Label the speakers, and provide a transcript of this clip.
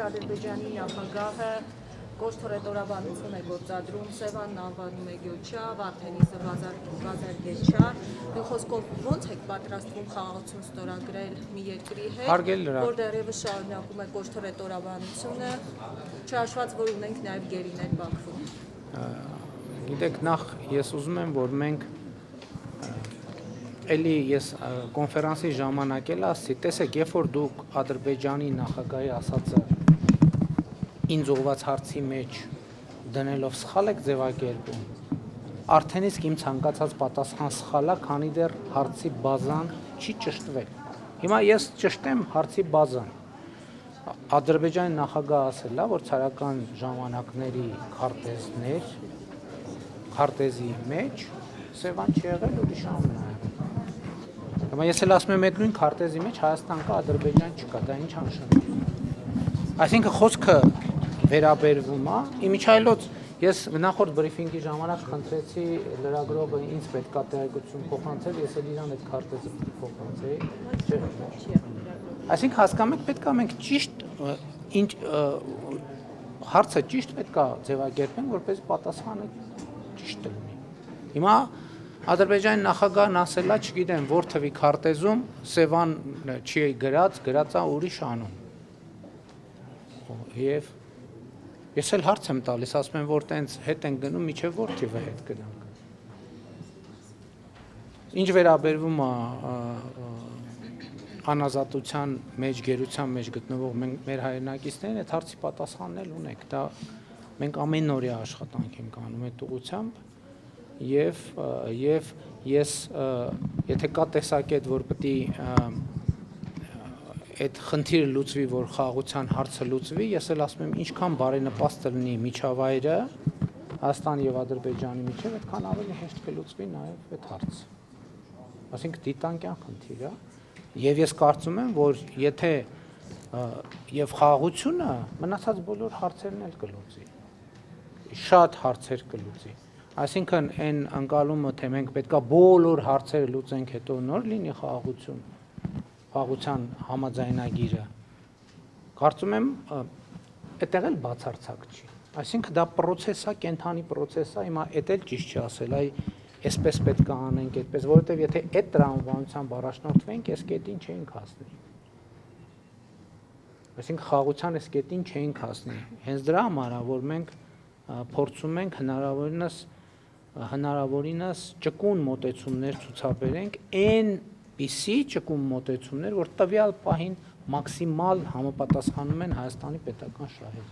Speaker 1: Ադրբեջանի նախագահը կոշտորետորաբանություն է գործադրում Սևանն անվանում է Գյոչա, Վարդենիսը Վազարգեչա։ Մի խոսքով ո՞նց եք պատրաստվում խաղաղություն ստորագրել մի երկրի հետ, որ դեռևս շարունակում է կոշտորետորաբանությունը, չհաշված որ ունենք նաև գերիներ Բաքվում։
Speaker 2: Գիտեք, նախ ես ուզում եմ, որ մենք էլի ես կոնֆերանսի ժամանակ էլ ասացի, տեսեք, երբ որ դուք Ադրբեջանի նախագահի ասածը ինձ ուղղված հարցի մեջ դնելով սխալ եք ձևակերպում, արդեն իսկ իմ ցանկացած պատասխան սխալ է, քանի դեռ հարցի բազան չի ճշտվել։ Հիմա ես ճշտեմ հարցի բազան։ Ադրբեջանի նախագահը ասել է, որ ցարական ժամանակների քարտեզի մեջ Սևան չի եղել, ուրիշ ամն է։ Հիմա ես էլ ասում եմ, այդ նույն քարտեզի մեջ Հայաստան կա, Ադրբեջան չկա, դա ինչ նշանակում։ Այսինքն խոսքը վերաբերվում է, իմիջայլոց ես նախորդ բրիֆինգի ժամանակ խնդրեցի լրագրողը ինձ պետքա տեղեկություն փոխանցել, ես էլ իրան այդ քարտեզը փոխանցեի։ Այսինքն հասկանում եք, պետքա մենք ճիշտ հարցը ճիշտ պետքա ձևակերպենք, որպես պատասխանը ճիշտ լինի։ Հիմա Ադրբեջանի նախագահն ասել է, չգիտեմ, որ թվի քարտեզում Սևան չի գրած է ուրիշ անուն։ Եվ ես էլ հարց եմ տալիս, ասում եմ, որ տենց հետ են գնում, միջև որ թիվը հետ գնանք։ Ինչ վերաբերվում է անազատության մեջ, գերության մեջ գտնվող մեր հայրենակիցներին, այդ հարցի պատասխանն էլ ունեք, դա մենք ամենօրյա աշխատանք ենք անում այդ ուղղությամբ, եւ ես եթե կա տեսակետ, որ պետք է այդ խնդիրը լուծվի, որ խաղաղության հարցը լուծվի, ես էլ ասում եմ, ինչքան բարենպաստ լինի միջավայրը Հայաստանի եւ Ադրբեջանի միջեւ, այդքան ավելի հեշտ կլուծվի նաեւ այդ հարցը։ Այսինքն դիտանկյան խնդիր է, եւ ես կարծում եմ, որ եթե եւ խաղաղությունը մնացած բոլոր հարցերն էլ կլուծի, շատ հարցեր կլուծի։ Այսինքն այն ընկալումը, թե մենք պետքա բոլոր հարցերը լուծենք, հետո նոր լինի խաղաղություն, խաղաղության համաձայնագիրը, կարծում եմ, այդտեղ էլ բացարձակ չի։ Այսինքն դա պրոցես է, կենդանի պրոցես է, հիմա էդ էլ ճիշտ չի ասել, այսպես պետք է անենք, այդպես, որովհետև եթե այդ տրամաբանությամբ առաջնորդվենք, այս կետին չէինք հասնի։ Այսինքն խաղաղության այս կետին չէինք հասնի։ Հենց դրա համար է, որ մենք փորձում ենք հնարավորինս ճկուն մոտեցումներ ցուցաբերենք, այնպիսի ճկուն մոտեցումներ, որ տվյալ պահին մաքսիմալ համապատասխանում են Հայաստանի պետական շահերին։